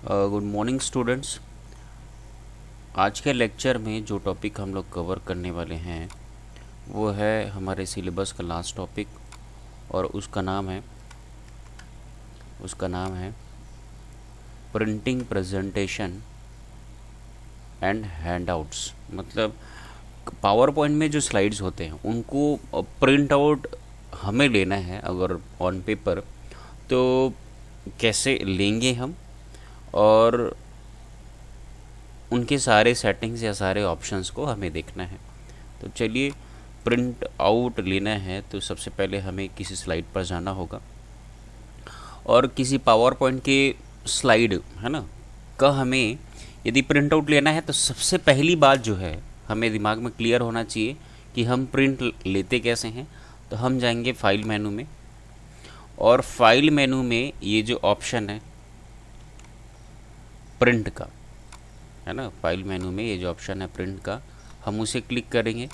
Good morning students. आज के lecture में जो टॉपिक हम लोग कवर करने वाले हैं वो है हमारे सिलेबस का लास्ट टॉपिक, और उसका नाम है प्रिंटिंग प्रेजेंटेशन एंड हैंडआउट्स। मतलब पावर पॉइंट में जो स्लाइड्स होते हैं उनको प्रिंट आउट हमें लेना है अगर ऑन पेपर, तो कैसे लेंगे हम, और उनके सारे सेटिंग्स या सारे ऑप्शंस को हमें देखना है। तो चलिए, प्रिंट आउट लेना है तो सबसे पहले हमें किसी स्लाइड पर जाना होगा, और किसी पावर पॉइंट के स्लाइड है ना का हमें यदि प्रिंट आउट लेना है तो सबसे पहली बात जो है हमें दिमाग में क्लियर होना चाहिए कि हम प्रिंट लेते कैसे हैं। तो हम जाएंगे फाइल मेनू में, और फाइल मेनू में ये जो ऑप्शन है प्रिंट का, है ना, फाइल मेनू में ये जो ऑप्शन है प्रिंट का, हम उसे क्लिक करेंगे।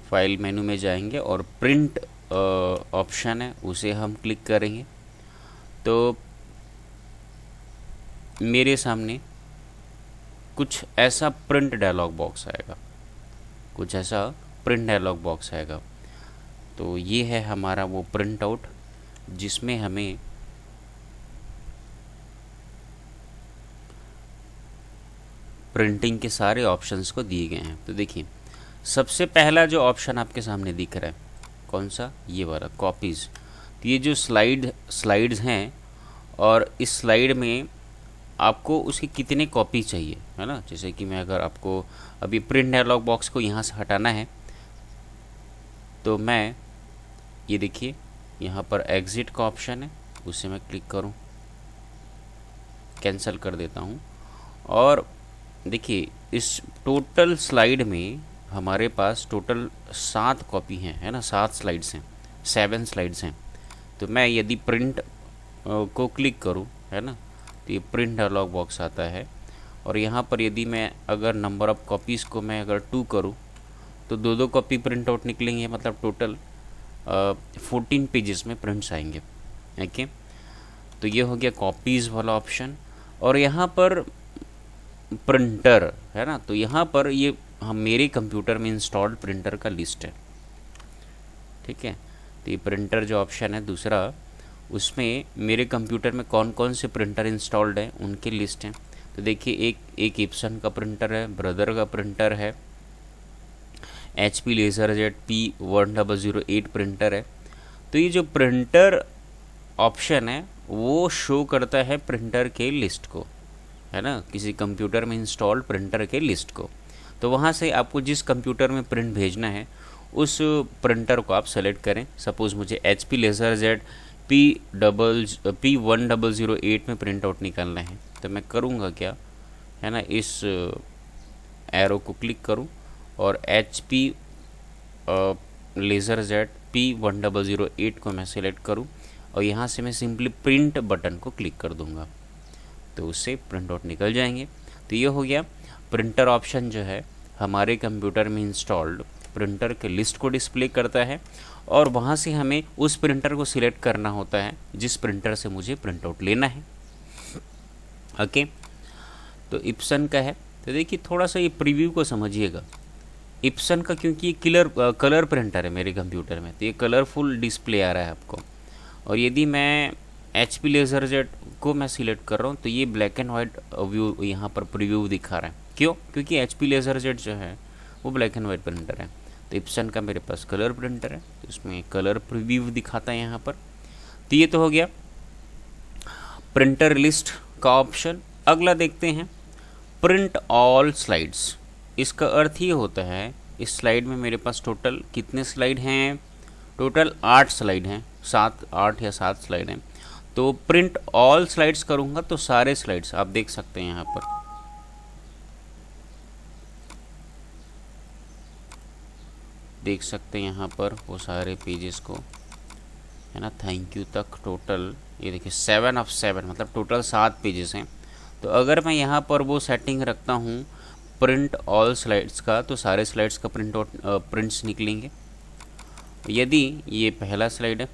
फाइल मेनू में जाएंगे और प्रिंट ऑप्शन है उसे हम क्लिक करेंगे। तो मेरे सामने कुछ ऐसा प्रिंट डायलॉग बॉक्स आएगा। तो ये है हमारा वो प्रिंट आउट जिसमें हमें प्रिंटिंग के सारे ऑप्शंस को दिए गए हैं। तो देखिए, सबसे पहला जो ऑप्शन आपके सामने दिख रहा है कौन सा, ये वाला कॉपीज़। तो ये जो स्लाइड्स हैं, और इस स्लाइड में आपको उसकी कितने कॉपी चाहिए, है ना। जैसे कि मैं अगर आपको अभी प्रिंट डायलॉग बॉक्स को यहाँ से हटाना है तो मैं ये देखिए यहाँ पर एग्ज़िट का ऑप्शन है, उसे मैं क्लिक करूँ, कैंसिल कर देता हूँ। और देखिए, इस टोटल स्लाइड में हमारे पास टोटल 7 कॉपी हैं, है ना, 7 स्लाइड्स हैं, 7 स्लाइड्स हैं। तो मैं यदि प्रिंट को क्लिक करूं, है ना, तो ये प्रिंट डायलॉग बॉक्स आता है, और यहाँ पर यदि मैं अगर नंबर ऑफ़ कॉपीज़ को मैं अगर 2 करूं तो 2 कॉपी प्रिंट आउट निकलेंगे, मतलब टोटल 14 पेजेस में प्रिंट्स आएंगे। ओके, तो ये हो गया कॉपीज़ वाला ऑप्शन। और यहाँ पर प्रिंटर है ना, तो यहाँ पर ये हम मेरे कंप्यूटर में इंस्टॉल्ड प्रिंटर का लिस्ट है, ठीक है। तो ये प्रिंटर जो ऑप्शन है दूसरा, उसमें मेरे कंप्यूटर में कौन कौन से प्रिंटर इंस्टॉल्ड हैं उनकी लिस्ट है। तो देखिए, एक इप्सन का प्रिंटर है, ब्रदर का प्रिंटर है, HP LaserJet P1008 प्रिंटर है। तो ये जो प्रिंटर ऑप्शन है वो शो करता है प्रिंटर के लिस्ट को, है ना, किसी कंप्यूटर में इंस्टॉल्ड प्रिंटर के लिस्ट को। तो वहाँ से आपको जिस कंप्यूटर में प्रिंट भेजना है उस प्रिंटर को आप सेलेक्ट करें। सपोज़ मुझे HP LaserJet P1008 में प्रिंट आउट निकालना है, तो मैं करूँगा क्या, है ना, इस एरो को क्लिक करूँ और HP LaserJet P1008 को मैं सेलेक्ट करूँ, और यहाँ से मैं सिंपली प्रिंट बटन को क्लिक कर दूँगा, तो उससे प्रिंट आउट निकल जाएंगे। तो ये हो गया प्रिंटर ऑप्शन, जो है हमारे कंप्यूटर में इंस्टॉल्ड प्रिंटर के लिस्ट को डिस्प्ले करता है, और वहाँ से हमें उस प्रिंटर को सिलेक्ट करना होता है जिस प्रिंटर से मुझे प्रिंट आउट लेना है। ओके, तो इप्सन का है। तो देखिए, थोड़ा सा ये प्रीव्यू को समझिएगा इप्सन का, क्योंकि ये कलर प्रिंटर है मेरे कंप्यूटर में, तो ये कलरफुल डिस्प्ले आ रहा है आपको। और यदि मैं HP LaserJet को मैं सिलेक्ट कर रहा हूँ तो ये ब्लैक एंड वाइट व्यू यहाँ पर प्रीव्यू दिखा रहा है। क्यों? क्योंकि HP LaserJet जो है वो ब्लैक एंड वाइट प्रिंटर है। तो इप्सन का मेरे पास कलर प्रिंटर है, तो इसमें कलर प्रीव्यू दिखाता है यहाँ पर। तो ये तो हो गया प्रिंटर लिस्ट का ऑप्शन। अगला देखते हैं, प्रिंट ऑल स्लाइड्स। इसका अर्थ ये होता है, इस स्लाइड में मेरे पास टोटल कितने स्लाइड हैं, टोटल 8 स्लाइड हैं, 8 या 7 स्लाइड हैं। तो प्रिंट ऑल स्लाइड्स करूंगा तो सारे स्लाइड्स आप देख सकते हैं यहाँ पर, देख सकते हैं यहाँ पर वो सारे पेजेस को, है ना, थैंक यू तक टोटल ये देखिए 7 ऑफ 7, मतलब टोटल 7 पेजेस हैं। तो अगर मैं यहाँ पर वो सेटिंग रखता हूँ प्रिंट ऑल स्लाइड्स का, तो सारे स्लाइड्स का प्रिंट्स निकलेंगे। यदि ये पहला स्लाइड है,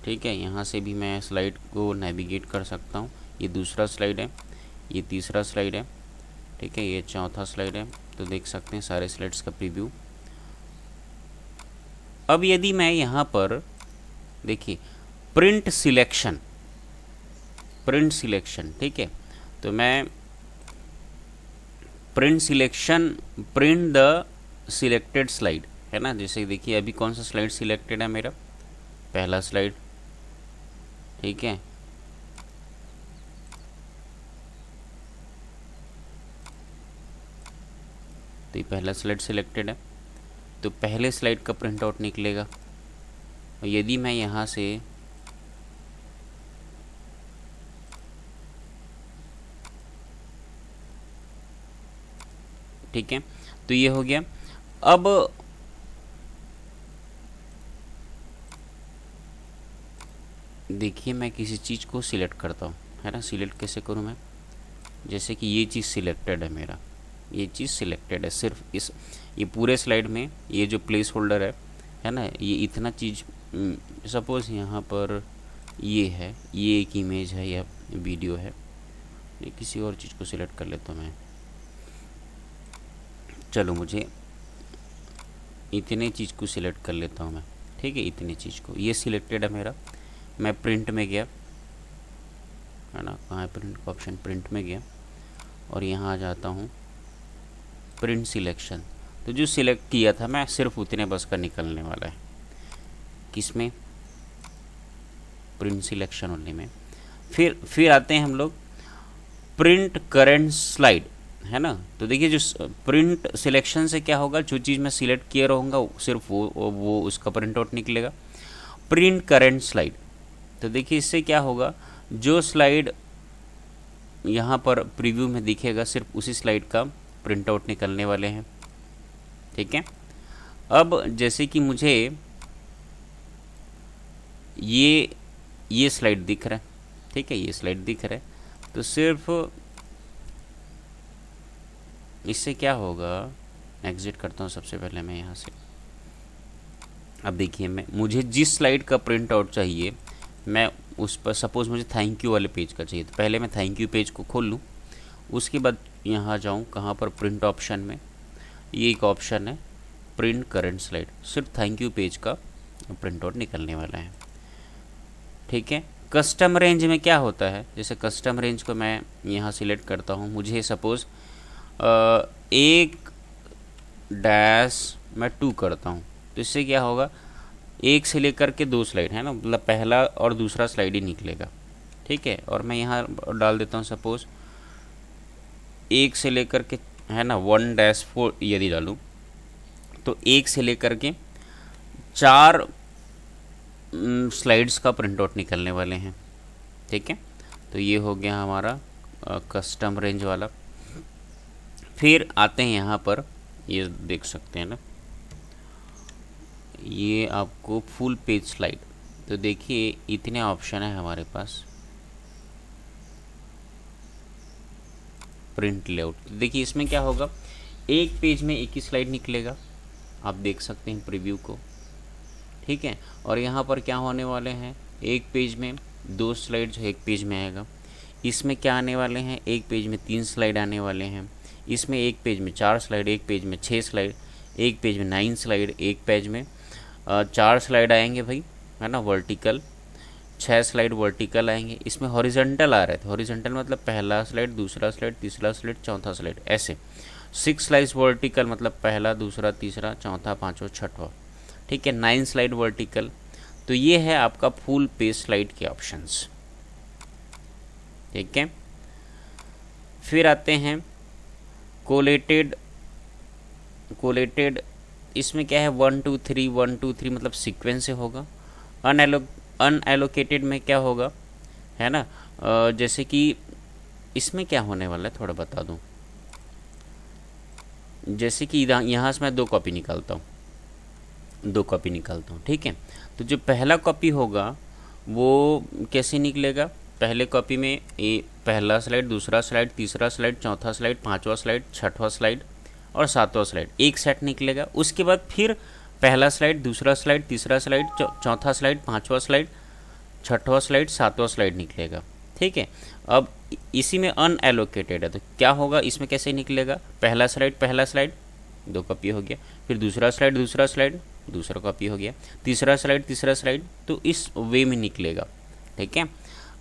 ठीक है, यहाँ से भी मैं स्लाइड को नेविगेट कर सकता हूँ, ये दूसरा स्लाइड है, ये तीसरा स्लाइड है, ठीक है, ये चौथा स्लाइड है। तो देख सकते हैं सारे स्लाइड्स का प्रीव्यू। अब यदि मैं यहाँ पर देखिए प्रिंट सिलेक्शन, ठीक है, तो मैं print selection, print the selected slide, है ना। जैसे देखिए अभी कौन सा स्लाइड सिलेक्टेड है मेरा, पहला स्लाइड, ठीक है, तो ये पहला स्लाइड सिलेक्टेड है, तो पहले स्लाइड का प्रिंट आउट निकलेगा। और यदि मैं यहाँ से ठीक है, तो ये हो गया। अब देखिए मैं किसी चीज़ को सिलेक्ट करता हूँ, है ना। सिलेक्ट कैसे करूँ मैं, जैसे कि ये चीज़ सिलेक्टेड है मेरा, ये चीज़ सिलेक्टेड है सिर्फ इस, ये पूरे स्लाइड में ये जो प्लेस होल्डर है ना, ये इतना चीज़, सपोज़ यहाँ पर ये है, ये एक इमेज है या वीडियो है, ये किसी और चीज़ को सिलेक्ट कर लेता हूँ मैं। चलो मुझे इतने चीज़ को सिलेक्ट कर लेता हूँ मैं, ठीक है, इतने चीज़ को, ये सिलेक्टेड है मेरा। मैं प्रिंट में गया, है ना, कहाँ है प्रिंट का ऑप्शन, प्रिंट में गया और यहाँ आ जाता हूँ प्रिंट सिलेक्शन। तो जो सिलेक्ट किया था मैं सिर्फ उतने बस का निकलने वाला है, किसमें, प्रिंट सिलेक्शन होने में। फिर आते हैं हम लोग प्रिंट करेंट स्लाइड, है ना। तो देखिए जो प्रिंट सिलेक्शन से क्या होगा, जो चीज़ मैं सिलेक्ट किया रहूँगा सिर्फ वो उसका प्रिंट आउट निकलेगा। प्रिंट करेंट स्लाइड, तो देखिए इससे क्या होगा, जो स्लाइड यहाँ पर प्रीव्यू में दिखेगा सिर्फ उसी स्लाइड का प्रिंट आउट निकलने वाले हैं, ठीक है। अब जैसे कि मुझे ये स्लाइड दिख रहा है, ठीक है, ये स्लाइड दिख रहा है, तो सिर्फ इससे क्या होगा, एग्जिट करता हूँ सबसे पहले मैं यहाँ से। अब देखिए मुझे जिस स्लाइड का प्रिंट आउट चाहिए, मैं उस पर, सपोज़ मुझे थैंक यू वाले पेज का चाहिए, तो पहले मैं थैंक यू पेज को खोल लूँ, उसके बाद यहाँ जाऊँ कहाँ पर, प्रिंट ऑप्शन में, ये एक ऑप्शन है प्रिंट करेंट स्लाइड, सिर्फ थैंक यू पेज का प्रिंट आउट निकलने वाला है, ठीक है। कस्टम रेंज में क्या होता है, जैसे कस्टम रेंज को मैं यहाँ सिलेक्ट करता हूँ, मुझे सपोज़ 1-2 करता हूँ, तो इससे क्या होगा, 1 से लेकर के 2 स्लाइड, है ना, मतलब पहला और दूसरा स्लाइड ही निकलेगा, ठीक है। और मैं यहाँ डाल देता हूँ सपोज़ 1 से लेकर के, है ना, 1-4 यदि डालूँ तो 1 से लेकर के 4 स्लाइड्स का प्रिंट आउट निकलने वाले हैं, ठीक है। तो ये हो गया हमारा कस्टम रेंज वाला। फिर आते हैं यहाँ पर, ये देख सकते हैं ना, ये आपको फुल पेज स्लाइड, तो देखिए इतने ऑप्शन है हमारे पास। प्रिंट लेआउट, तो देखिए इसमें क्या होगा, एक पेज में एक ही स्लाइड निकलेगा, आप देख सकते हैं प्रीव्यू को, ठीक है। और यहाँ पर क्या होने वाले हैं, एक पेज में 2 स्लाइड जो एक पेज में आएगा, इसमें क्या आने वाले हैं, एक पेज में 3 स्लाइड आने वाले हैं, इसमें एक पेज में 4 स्लाइड, एक पेज में 6 स्लाइड, एक पेज में 9 स्लाइड, एक पेज में 4 स्लाइड आएंगे भाई, है ना, वर्टिकल 6 स्लाइड वर्टिकल आएंगे। इसमें हॉरिजॉन्टल आ रहे थे, हॉरिजॉन्टल मतलब पहला स्लाइड, दूसरा स्लाइड, तीसरा स्लाइड, चौथा स्लाइड, ऐसे 6 स्लाइड्स वर्टिकल मतलब पहला, दूसरा, तीसरा, चौथा, पाँचवा, छठवा, ठीक है। 9 स्लाइड वर्टिकल। तो ये है आपका फुल पेज स्लाइड के ऑप्शंस, ठीक है। फिर आते हैं कोलेटेड, इसमें क्या है, 1 2 3 1 2 3 मतलब सीक्वेंस से होगा। अनएलोकेटेड में क्या होगा, है ना, जैसे कि इसमें क्या होने वाला है थोड़ा बता दूं, जैसे कि यहाँ से मैं 2 कॉपी निकालता हूँ, ठीक है। तो जो पहला कॉपी होगा वो कैसे निकलेगा, पहले कॉपी में पहला स्लाइड, दूसरा स्लाइड, तीसरा स्लाइड, चौथा स्लाइड, पाँचवा स्लाइड, छठवां स्लाइड और सातवां स्लाइड, एक सेट निकलेगा। उसके बाद फिर पहला स्लाइड, दूसरा स्लाइड, तीसरा स्लाइड, चौथा स्लाइड, पाँचवा स्लाइड, छठवां स्लाइड, सातवां स्लाइड निकलेगा, ठीक है। अब इसी में अनएलोकेटेड है तो क्या होगा, इसमें कैसे निकलेगा, पहला स्लाइड 2 कॉपी हो गया, फिर दूसरा स्लाइड दूसरा कॉपी हो गया, तीसरा स्लाइड, तो इस वे में निकलेगा। ठीक है।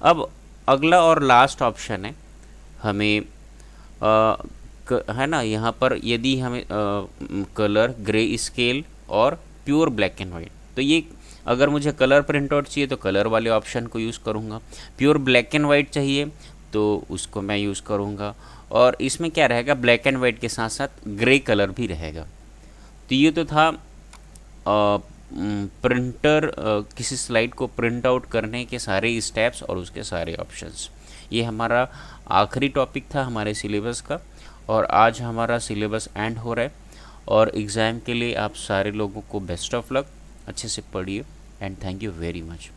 अब अगला और लास्ट ऑप्शन है, हमें है ना, यहाँ पर यदि हमें कलर ग्रे स्केल और प्योर ब्लैक एंड वाइट, तो ये अगर मुझे कलर प्रिंट आउट चाहिए तो कलर वाले ऑप्शन को यूज़ करूँगा, प्योर ब्लैक एंड वाइट चाहिए तो उसको मैं यूज़ करूँगा, और इसमें क्या रहेगा, ब्लैक एंड वाइट के साथ साथ ग्रे कलर भी रहेगा। तो ये तो था प्रिंटर किसी स्लाइड को प्रिंट आउट करने के सारे स्टेप्स और उसके सारे ऑप्शंस। ये हमारा आखिरी टॉपिक था हमारे सिलेबस का, और आज हमारा सिलेबस एंड हो रहा है। और एग्ज़ाम के लिए आप सारे लोगों को बेस्ट ऑफ लक, अच्छे से पढ़िए and thank you very much.